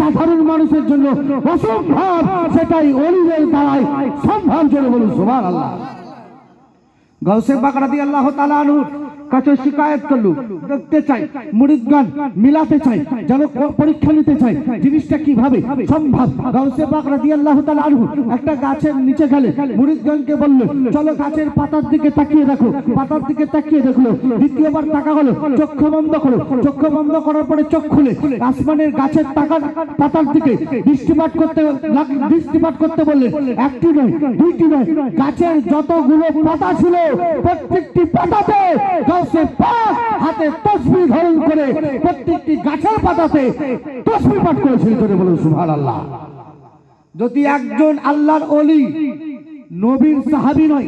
সাধারণ মানুষের জন্য অসম্ভব, সেটাই ওলিদের দ্বারাই সম্ভব। জোরে বলুন সুবহানাল্লাহ। গাউসে পাক রাদিয়াল্লাহু তাআলা আনহু কাছে শিকায়ত করলো, দেখতে চাই মুরিদগণ মিলাতে চাই, যেন পরীক্ষা নিতে চাই জিনিসটা কিভাবে সম্ভব। গাউসে পাক রাদিয়াল্লাহু তাআলা আনহু একটা গাছের নিচে গেলে মুরিদগণকে বলল, চলো গাছের পাতার দিকে তাকিয়ে দেখো। পাতার দিকে তাকিয়ে দেখলো, দ্বিতীয়বার তাকা হলো, চক্ষু বন্ধ করো। চক্ষু বন্ধ করার পরে চোখ খুলে আসমানের গাছের পাতার দিকে দৃষ্টিপাত করতে বললেন। একটি নয়, দুইটি নয়, গাছের যতগুলো পাতা ছিল প্রত্যেকটি পাতাতে গাউসে পাক হাতে তাসবিহ ধারণ করে প্রত্যেকটি গাছের পাতাতে তাসবিহ পাঠ করেছিল। জোরে বলুন সুবহানাল্লাহ। যদি একজন আল্লাহর ওলি, নবীর সাহাবী নয়,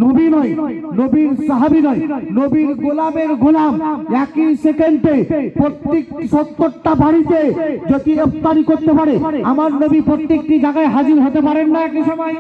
নবী নয়, নবীর সাহাবী নয়, নবীর গোলামের গোলাম, একই সেকেন্ডে প্রত্যেক 70টা বাড়িতে যদি ইফতারি করতে পারে, আমার নবী প্রত্যেকটি জায়গায় হাজির হতে পারেন না একই সময়?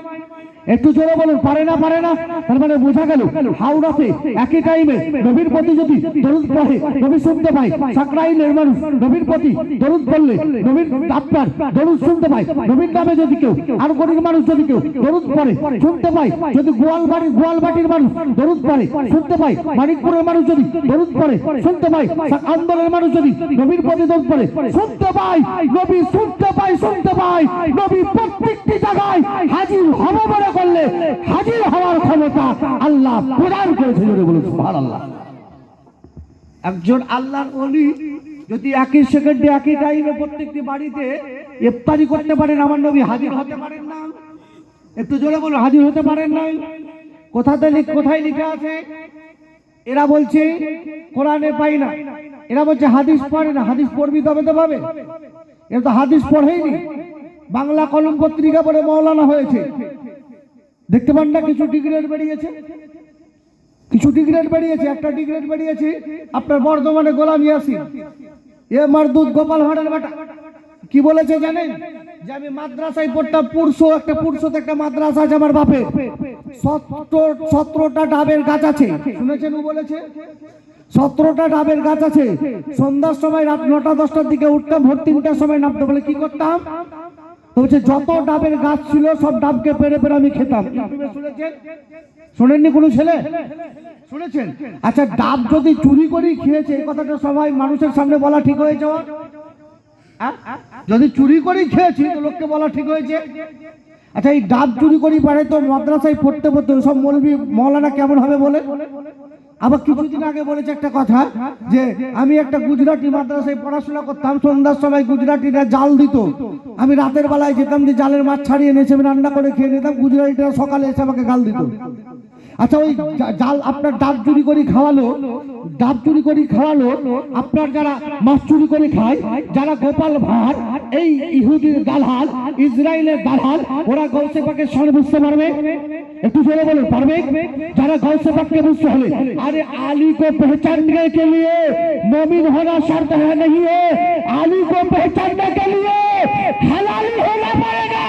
একটু জোরে বলুন, পারে না? পারে না? তার মানে বোঝা গেল হাওড়াতে একই টাইমে নবীর প্রতি যদি দরুদ পড়ে নবী শুনতে পায়, সাকরাইলের মানুষ নবীর প্রতি দরুদ পড়লে নবীর আপনার দরুদ শুনতে পায়। নবীর নামে যদি কেউ, আর গরিব মানুষ যদি কেউ দরুদ পড়ে শুনতে পায়, যদি গোয়ালবাটির মানুষ দরুদ পড়ে শুনতে পায়, মানিকপুরের মানুষ যদি দরুদ পড়ে শুনতে পায়, আন্দোলনের মানুষ যদি নবীর প্রতি দরুদ পড়ে শুনতে পায়, নবী শুনতে পায়, নবী প্রত্যেকটি জায়গায় হাজির হবে বলে করলে হাজির হওয়ার ক্ষমতা আল্লাহ প্রদান করেছে। জোরে বলুন সুবহানাল্লাহ। একজন আল্লাহর ওলি যদি একই সেকেন্ডে একই টাইমে প্রত্যেকটি বাড়িতে ইফতারি করতে পারেন, আমার নবী হাজির হতে পারেন না? একটু জোরে বলুন, হাজির হতে পারেন না? কোথায় লিখা আছে? এরা বলছে কোরআনে পাই না, এরা বলছে হাদিস পড়ে না। হাদিস পড়বি তবে তো পাবে। এরা তো হাদিস পড়েইনি, বাংলা কলম পত্রিকা পড়ে মাওলানা হয়েছে। দেখতে পান না কিছু ডিগ্রেড বেরিয়েছে, একটা ডিগ্রেড বেরিয়েছে আপনার বর্ধমানে গোলাম ইয়াসিন, এ মারদুদ গোপাল ভাড়ার বেটা। কি বলেছে জানেন? যে আমি মাদ্রাসায় পড়তাম, পুরসোতে একটা মাদ্রাসা আছে আমার বাপের, 17টা ডাবের গাছ আছে। শুনেছেন? ও বলেছে 17টা ডাবের গাছ আছে। সন্ধ্যার সময় রাত 9টা-10টার দিকে উঠতাম, ভোর 3টার সময় নামতে বলে কি করতাম? তো বলছে যত ডাবের গাছ ছিল সব ডাবকে পেরে পেরে আমি খেতাম। শুনেছেন? শোনেননি কোনো ছেলে? শুনেছেন? আচ্ছা, ডাব যদি চুরি করে খেয়েছে, এই কথাটা সবাই মানুষের সামনে বলা ঠিক হয়েছে? যদি চুরি করে খেয়েছি তো লোককে বলা ঠিক হয়েছে? আচ্ছা, এই ডাব চুরি করে পারে তো মাদ্রাসায় পড়তে সব মৌলবি মৌলানা কেমন হবে বলে? আবার কিছুদিন আগে বলেছে একটা কথা, যে আমি একটা গুজরাটি মাদ্রাসায় পড়াশোনা করতাম, সন্ধ্যার সময় গুজরাটিরা জাল দিত, আমি রাতের বেলায় যেতাম, যে জালের মাছ ছাড়িয়ে এনেছে আমি রান্না করে খেয়ে নিতাম, গুজরাটিরা সকালে এসে আমাকে গাল দিত। আচ্ছা, ওই জাল আপনার ডাব চুরি করে খাওয়ালো, আপনার যারা মাছ চুরি করে খায়, যারা গোপাল ভাঁড়, এই ইহুদির দালাল, ইসরায়েলের দালাল, ওরা গাউসে পাকের সঙ্গে বুঝতে পারবে? একটু জোরে বলুন, পারবে? যারা গাউসে পাককে বুঝতে হলে, अरे आली को पहचानने के लिए मोमिन होना शर्त है नहीं है, आली को पहचानने के लिए हलाली होना पड़ेगा,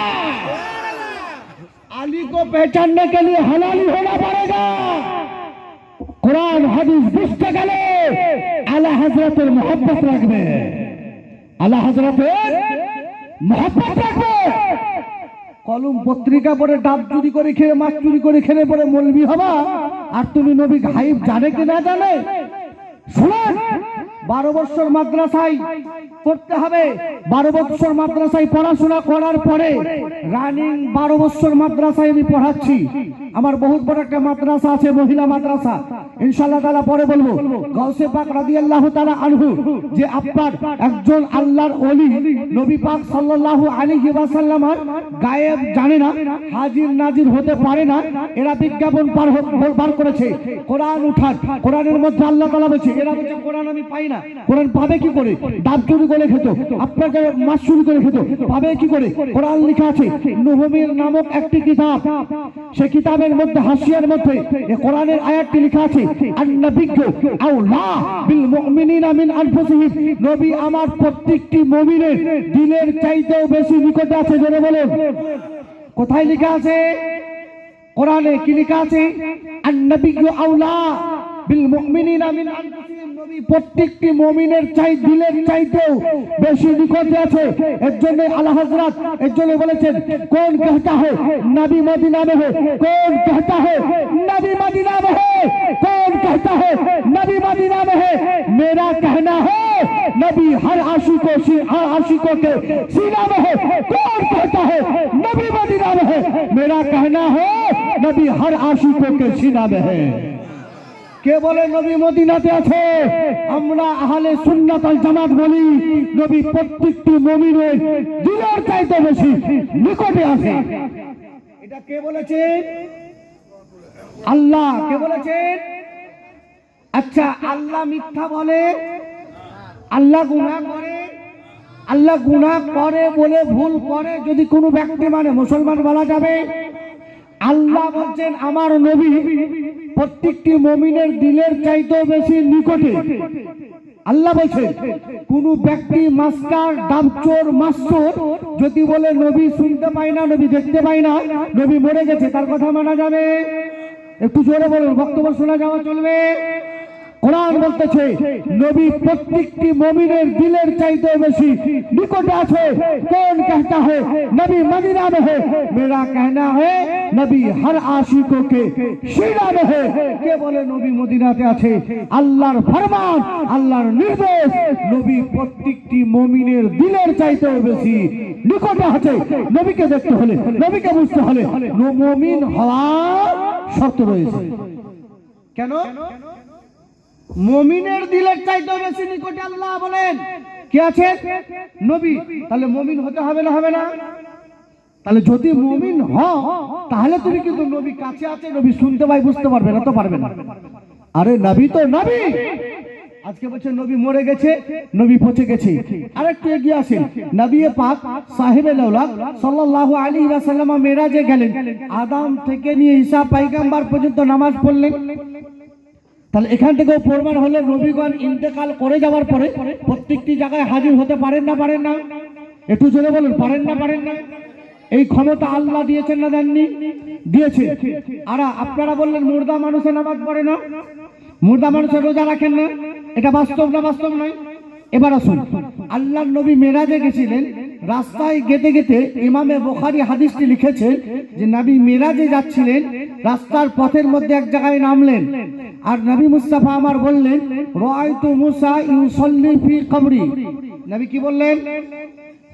आली को पहचानने के लिए हलाली होना पड़ेगा। कुरान हदीस बुझते गले आला हजरतेर मोहब्बत रखबे, आला हजरतेर मोहब्बत रखबे। কলম পত্রিকা পড়ে ডাব চুরি করে খেয়ে, মাছ চুরি করে খেলে পরে মৌলবি হবা, আর তুমি নবী গায়েব জানে কি না জানে? শুনুন, 12 বছর মাদ্রাসায় পড়তে হবে। 12 বছর মাদ্রাসায় পড়াশোনা করার পরে রানিং 12 বছর মাদ্রাসায় আমি পড়াচ্ছি। আমার বহুত বড় একটা মাদ্রাসা আছে, মহিলা মাদ্রাসা, ইনশাআল্লাহ তাআলা পরে বলবো। গাউসে পাক রাদিয়াল্লাহু তাআলা আনহু যে আপনার একজন আল্লাহর ওলি, নবী পাক সাল্লাল্লাহু আলাইহি ওয়াসাল্লাম গায়েব জানে না, হাজির নাজির হতে পারে না, এরা বিজ্ঞাপন বার করেছে কোরআন উঠান। কোরআনের মধ্যে আল্লাহ তাআলা বলেছে, এরা বলছে কোরআন আমি পাই না। কোরআন পাবে কি করে? ডাব চুরি করে খেত, আপনাকে মাছ চুরি করে খেত, পাবে কি করে? কোরআন লেখা আছে, নুহমির নামক একটি কিতাব, সেই কিতাবের মধ্যে হাসিয়ার মধ্যে এই কোরআনের আয়াতটি লেখা আছে, আন-নাবিয়্যু আওলা বিল মুমিনিনা মিন আনফুসিহিম, নবী আমার প্রত্যেকটি মুমিনের দিলের চাইতেও বেশি নিকটে আছে। জোরে বলুন, কোথায় লেখা আছে? কোরআনে কি লেখা আছে? আন-নাবিয়্যু আওলা বিল মুমিনিনা মিন আনফুসিহিম, নবী প্রত্যেকটি মুমিনের দিলের চাইতেও বেশি নিকটে আছে। এর জন্য আলা হযরত এর জন্য বলেছেন, কোন कहता है नबी मदीना में है, कौन कहता है नबी मदीना में है, कौन कहता है नबी मदीना में है। मेरा कहना है नबी हर आशिकों के सीना में है। कौन कहता है नबी मदीना में है। मेरा कहना है नबी हर आशिकों के सीना में है। কে বলে নবী মদিনাতে আছে? আমরা আহলে সুন্নাত ওয়াল জামাত বলি নবী প্রত্যেকটি মুমিনের দিলের চাইতে বেশি নিকটে আছে। এটা কে বলেছে? আল্লাহ। কে বলেছেন? আচ্ছা, আল্লাহ মিথ্যা বলে? আল্লাহ গুনাহ করে? আল্লাহ গুনাহ করে বলে ভুল করে যদি কোনো ব্যক্তি মানে মুসলমান বলা যাবে? আল্লাহ বলছেন আমার নবী প্রত্যেকটি মুমিনের দিলের চাইতেও বেশি নিকটে। আল্লাহ বলছেন কোন ব্যক্তি মাস্টার ডাবচোর মাস্টার যদি বলে নবী শুনতে পায় না, নবী দেখতে পায় না, নবী মরে গেছে, তার কথা মানা যাবে? একটু জোরে বলুন, বক্তব্য শোনা যাওয়া চলবে। কোরআন বলতেছে নবী প্রত্যেকটি মুমিনের দিলের চাইতে বেশি নিকটে আছে। কোন कहता है नबी मदीना में है। मेरा कहना है नबी हर आशिकों के सीना में है। কে বলে নবী মদিনাতে আছে? আল্লাহর ফরমান, আল্লাহর নির্দেশ নবী প্রত্যেকটি মুমিনের দিলের চাইতে বেশি নিকটে আছে। নবীকে দেখতে হলে, নবীকে বুঝতে হলে মুমিন হওয়া শর্ত রয়েছে। কেন? মুমিনের দিলের চাইতে বেশি নিকটে আল্লাহ বলেন কে আছে? নবী। তাহলে মুমিন হতে হবে না হবে না? তাহলে যদি মুমিন হও তাহলে তুমি কিন্তু নবী কাছে আছে, নবী শুনতে পাই, বুঝতে পারবে না তো পারবে না। আরে নবী তো নবী। আজকে বলছে নবী মরে গেছে, নবী পচে গেছে। আরেকটু এগিয়ে আসেন, নবী পাক সাহেবে লাউলাদ সাল্লাল্লাহু আলাইহি ওয়াসাল্লাম মেরাজে গেলেন, আদম থেকে নিয়ে ঈসা পয়গম্বর পর্যন্ত নামাজ পড়লেন। তাহলে এখান থেকেও প্রমাণ হলো নবীগণ ইন্তেকাল করে যাওয়ার পরে প্রত্যেকটি জায়গায় হাজির হতে পারেন না পারেন না? একটু জোরে বলুন, পারেন না পারেন না? এই ক্ষমতা আল্লাহ দিয়েছেন না দেননি? দিয়েছে। আর আপনারা বললেন মুর্দা মানুষের নামাজ পড়ে না, মুর্দা মানুষের রোজা রাখেন না, এটা বাস্তব না বাস্তব নয়? এবার আসুন, আল্লাহর নবী মেরাজে গেছিলেন, রাস্তায় যেতে যেতে ইমামে বুখারী হাদিসটি লিখেছেন যে নবী মেরাজে যাচ্ছিলেন, রাস্তার পথের মধ্যে এক জায়গায় নামলেন, আর নবী মুস্তাফা আমার বললেন রাআইতু মুসা ইউসাল্লি ফি কবরি। নবী কি বললেন?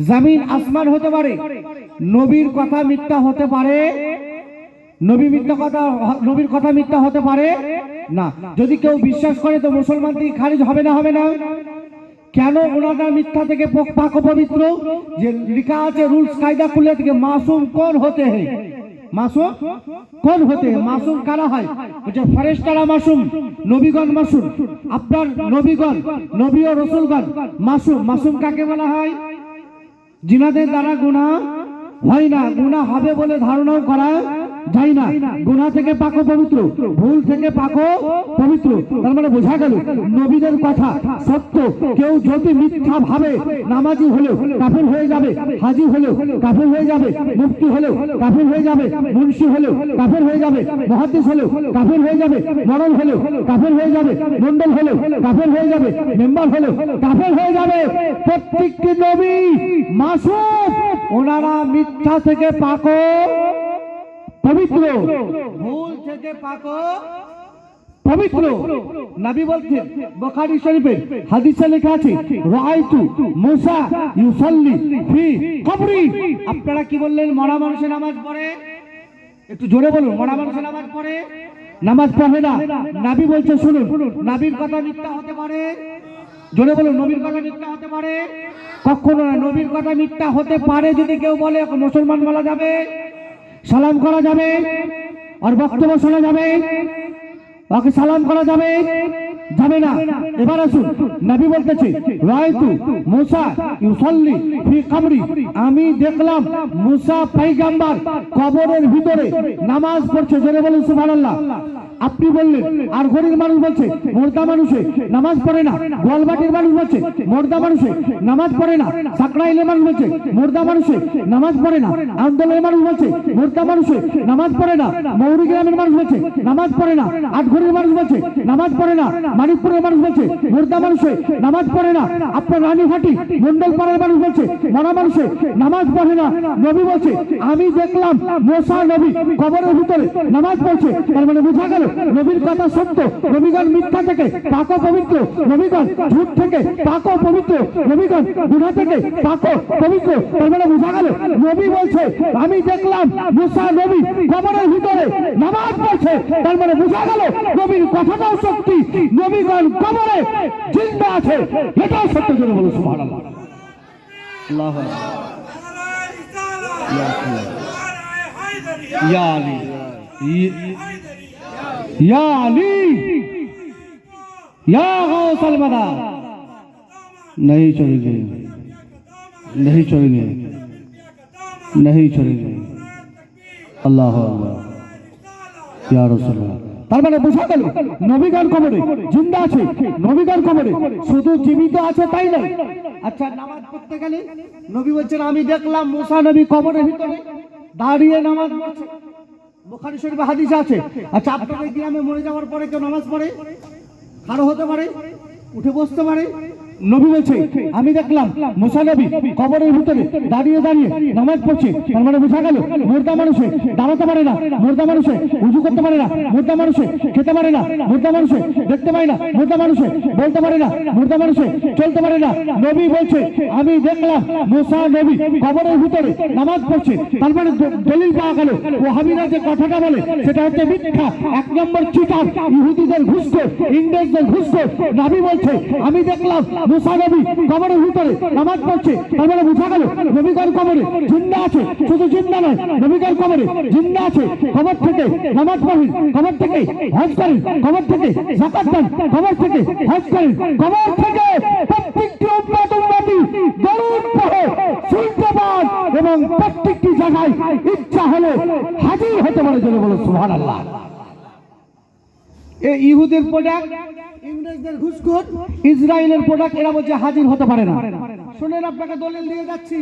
জমিন আসমান হতে পারে, নবীর কথা মিথ্যা হতে পারে, নবীর কথা মিথ্যা হতে পারে না। যদি কেউ বিশ্বাস করে তো মুসলমান থেকে খারিজ হবে না হবে না? কেন? ওনারা মিথ্যা থেকে পাক পবিত্র। যে লেখা আছে রুলস কায়দা খুলে থেকে মাসুম কোন হতে হয়, মাসুম কোন হতে হয়, মাসুম কারা হয়? বলছে ফেরেশতারা মাসুম, নবীগণ মাসুম। আপনার নবীগণ, নবী ও রাসূলগণ মাসুম। মাসুম কাকে বলা হয়? জিনাদের দ্বারা গুনাহ হয় না, গুনাহ হবে বলে ধারণাও করা যায় না। গুনাহ থেকে পাক পবিত্র, ভুল থেকে পাক পবিত্র। তার মানে বোঝা গেল নবীদের কথা সত্য। কেউ যদি মিথ্যা ভাবে নামাজি হলেও কাফের হয়ে যাবে, হাজী হলেও কাফের হয়ে যাবে, মুফতি হলেও কাফের হয়ে যাবে, মুন্সি হলেও কাফের হয়ে যাবে, মুহাদ্দিস হলেও কাফের হয়ে যাবে, মরল হলেও কাফের হয়ে যাবে, মন্ডল হলেও কাফের হয়ে যাবে, মেম্বার হলেও কাফের হয়ে যাবে। প্রত্যেকটি নবী মাসুম, ওনারা মিথ্যা থেকে পাক পবিত্র, ভুল থেকে পাক পবিত্র। নবী বলছেন বুখারী শরীফে হাদিসে লেখা আছে রাআইতু মুসা ইউসাল্লি ফি কবরি। আপনারা কি বললেন? মরা মানুষের নামাজ পড়ে? একটু জোরে বলুন, মরা মানুষের নামাজ পড়ে? নামাজ পড়ে না। নবী বলছে শুনুন, নবীর কথা মিথ্যা হতে পারে? জোরে বলুন, নবীর কথা মিথ্যা হতে পারে? কখনো না। নবীর কথা মিথ্যা হতে পারে যদি কেউ বলে, মুসলমান বলা যাবে, সালাম করা যাবে, আর বক্তব্য শোনা যাবে, ওকে সালাম করা যাবে? যাবে না। এবার আসুন, নবী বলতেছে রাআইতু মুসা ইউসাল্লি ফি কবরি, আমি দেখলাম মুসা পয়গম্বর কবরের ভিতরে নামাজ পড়ছে। জোরে বলুন সুবহানাল্লাহ। আপনি বললেন। আর ঘরের মানুষ বলছে মোর্দা মানুষে নামাজ পড়ে না, গোয়ালবাটির মানুষ বলছে মোর্দা মানুষে নামাজ পড়ে না, সাকরাইলের মানুষ বলছে মোর্দা মানুষে নামাজ পড়ে না, আন্দোলনের মানুষ বলছে মোর্দা মানুষে নামাজ পড়ে না, মৌরি গ্রামের মানুষ বলছে নামাজ পড়ে না, আটঘরের মানুষ বলছে নামাজ পড়ে না, মানিকপুরের মানুষ বলছে মোর্দা মানুষে নামাজ পড়ে না, আপনার রানীঘাটি মন্ডল পাড়ার মানুষ বলছে মরা মানুষে নামাজ পড়ে না। নবী বলছে আমি দেখলাম মুসা নবী কবরের ভিতরে নামাজ পড়ছে। তার মানে বোঝা গেল নবীর কথা সত্য, নবীগণ মিথ্যা থেকে পাক ও পবিত্র, নবীগণ ঝুট থেকে পাক ও পবিত্র, নবীগণ গুনাহ থেকে পাক ও পবিত্র। তার মানে বোঝা গেল নবী বলছে আমি দেখলাম মুসা নবী কবরের ভিতরে নামাজ পড়ছে। তার মানে বোঝা গেল নবীর কথাটাও সত্যি, নবীগণ কবরে জিন্দা আছে, এটাও সত্য। জন্য বলো সুবহানাল্লাহ। আল্লাহু আকবার। ইয়া আলী, ইয়া আলী, या गौसल मदा। नहीं छोड़ेंगे, नहीं छोड़ेंगे, नहीं छोड़ेंगे। अल्लाह अल्लाह या रसूलुल्लाह। তার মানে বোঝা গেল নবীগণ কবরে জিন্দা আছে, নবীগণ কবরে শুধু জীবিত আছে তাই নয়। আচ্ছা নামাজ পড়তে গেলে নবী বলছেন আমি দেখলাম মুসা নবী কবরের ভিতরে দাঁড়িয়ে নামাজ পড়ছে, বুখারী শরীফে হাদিস আছে। আচ্ছা আপনাদের গ্রামে মরে যাওয়ার পরে কেউ নামাজ পড়ে? খাড়ো হতে পারে, উঠে বসতে পারে। নবী বলছে আমি দেখলাম মুসা নবী কবরের ভিতরে দাঁড়িয়ে দাঁড়িয়ে নামাজ পড়ছে। তার মানে বোঝা গেল মুর্দা মানুষে দাঁড়াতে পারে না, মুর্দা মানুষে উজু করতে পারে না, মুর্দা মানুষে খেতে পারে না, মুর্দা মানুষে দেখতে পারে না, মুর্দা মানুষে বলতে পারে না, মুর্দা মানুষে চলতে পারে না। নবী বলছে আমি দেখলাম মুসা নবী কবরের ভিতরে নামাজ পড়ছে। তার মানে দলিল পাওয়া গেল ওয়াহাবিরা যে কথাটা বলে সেটা হচ্ছে মিথ্যা, এক নম্বর চিটার, ইহুদিদের ঘুষখোর, ইংরেজদের ঘুষখোর। নবী বলছে আমি দেখলাম মুসা নবী কবরের ভিতরে নামাজ পড়ছে। তার মানে বোঝা গেল নবীগণ কবরে জিন্দা আছে, শুধু জিন্দা নয় নবীগণ কবরে জিন্দা আছে। কবর থেকে নামাজ পড়েন, কবর থেকে হজ করেন, কবর থেকে যাকাত দেন, কবর থেকে হজ করেন, কবর থেকে প্রত্যেকটি উম্মতি দরুদ পড়ে শুনতে পান এবং প্রত্যেকটি জায়গায় ইচ্ছা হলে হাজির হতে পারে। জন্য বলো সুবহানাল্লাহ। এই ইহুদের প্রোডাক্ট, ইংরেজদের ঘুষখোর, ইসরায়েলের প্রোডাক্ট, এরা বলছে হাজির হতে পারে না। শুনুন আপনাকে দলিল দিয়ে যাচ্ছি,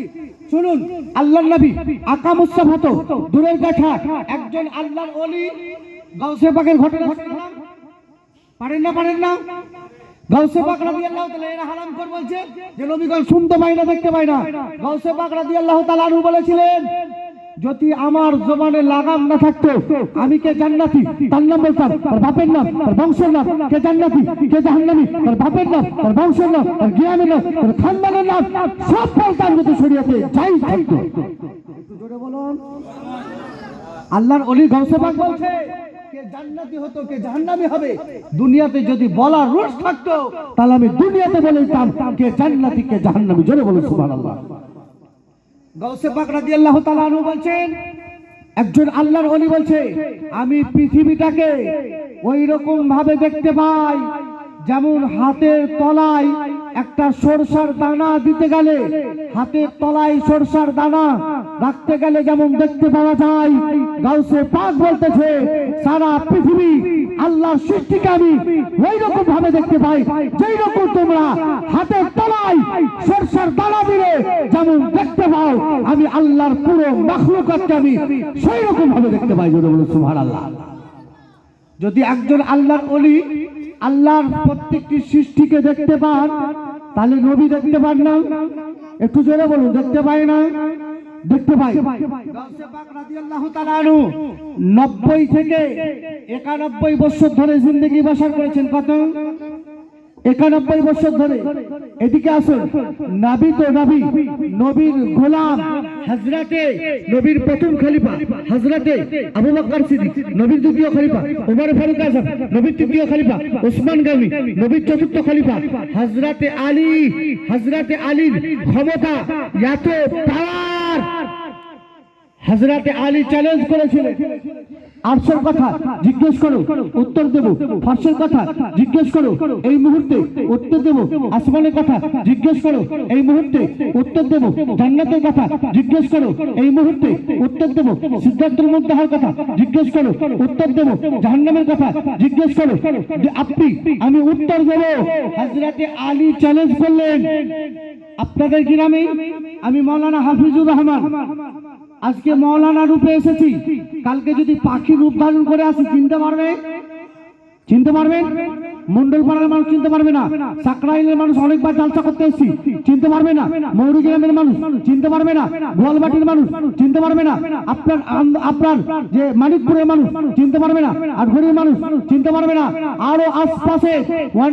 শুনুন। আল্লাহর নবী আকামুস সালাত দূরের কথা, একজন আল্লাহর ওলি গাউসে পাকের ঘটনা পারেন না? পারেন না? গাউসে পাক রাদিয়াল্লাহু তাআলা এরা হারাম করে বলছে যে নবীগণ শুনতে পায় না, দেখতে পায় না। গাউসে পাক রাদিয়াল্লাহু তাআলা আনহু বলেছিলেন যদি আমার জবানে লাগাম না থাকতো আমি কে জান্নাতি তার নাম বলতাম, তার বাপের নাম, তার বংশের নাম, কে জান্নাতি কে জাহান্নামী তার বাপের নাম, তার বংশের নাম, তার জ্ঞানের নাম, তার খানদানের নাম সব বলতাম যদি শরীয়তে যাই থাকতো। একটু জোরে বলুন। আল্লাহর ওলি গাউসে পাক বলছে কে জান্নাতি হতো কে জাহান্নামী হবে, দুনিয়াতে যদি বলার রুলস থাকতো তাহলে আমি দুনিয়াতে বলে দিতাম কে জান্নাতি কে জাহান্নামী। জোরে বলুন সুবহানাল্লাহ। গাউসে পাক রাদিয়াল্লাহু তাআলা আনহু বলছেন একজন আল্লাহর ওলি বলছে আমি পৃথিবীটাকে ওই রকম ভাবে দেখতে পাই যেমন হাতের তলায় একটা সরষার দানা দিতে গেলে, হাতের তলায় সরষার দানা রাখতে গেলে যেমন দেখতে পাওয়া যায়, গাউসে পাক বলতেছে সারা পৃথিবী আল্লাহর সৃষ্টিকে আমি ওই রকম ভাবে দেখতে পাই যেই রকম তোমরা হাতের তলায় সরষার দানা দিলে যেমন দেখতে পাও, আমি আল্লাহর পুরো মাখলুকাতকে আমি সেই রকম ভাবে দেখতে পাই। যদি বলো সুবহানাল্লাহ। যদি একজন আল্লাহর ওলি আল্লাহর প্রত্যেকটি সৃষ্টিকে দেখতে পান তাহলে নবী দেখতে পান না? একটু জোরে বলুন, দেখতে পায় না? দেখতে পাই। গাউসে পাক রাদিয়াল্লাহু তাআলা আনহু 90 থেকে 91 বছর ধরে জিন্দেগি বসর করেছেন। কত? 91 বছর ধরে। এদিকে আসুন, নবী তো নবী, নবীর গোলাম হযরতে নবীর প্রথম খলিফা হযরতে আবু বকর সিদ্দিক, নবীর দ্বিতীয় খলিফা ওমর ফারুক আযম, নবীর তৃতীয় খলিফা ওসমান গনি, নবীর চতুর্থ খলিফা হযরতে আলী। হযরতে আলীর ক্ষমতা এত পাওয়ার, হযরতে আলী চ্যালেঞ্জ করেছিলেন আরশের কথা জিজ্ঞেস করো, উত্তর দেব। ফারশের কথা জিজ্ঞেস করো, এই মুহূর্তে উত্তর দেব। আসমানের কথা জিজ্ঞেস করো, এই মুহূর্তে উত্তর দেব। জান্নাতের কথা জিজ্ঞেস করো, এই মুহূর্তে উত্তর দেব। সিদ্ধার্থের মধ্যে হওয়ার কথা জিজ্ঞেস করো, উত্তর দেব। জাহান্নামের কথা জিজ্ঞেস করো, যে আপনি আমি উত্তর দেব। হযরতে আলী চ্যালেঞ্জ করলেন, আপনাদের গ্রামে আমি মাওলানা হাফিজুর রহমান আজকে মাওলানা রূপে এসেছি, কালকে যদি পাখি রূপ ধারণ করে আসি চিনতে পারবে? চিনতে পারবেন? মন্ডল পাড়ার মানুষ চিনতে পারবে না, সাকরাইলের মানুষ অনেকবার জালসা করতে এসেছি চিনতে পারবে না, মৌরি গ্রামের মানুষ চিনতে পারবে না, গোয়ালবাটির মানুষ চিনতে পারবে না, আপনার যে মানিকপুরের মানুষ চিনতে পারবে না, আর ঘড়ির মানুষ চিনতে পারবে না, আরো আশপাশে অনেক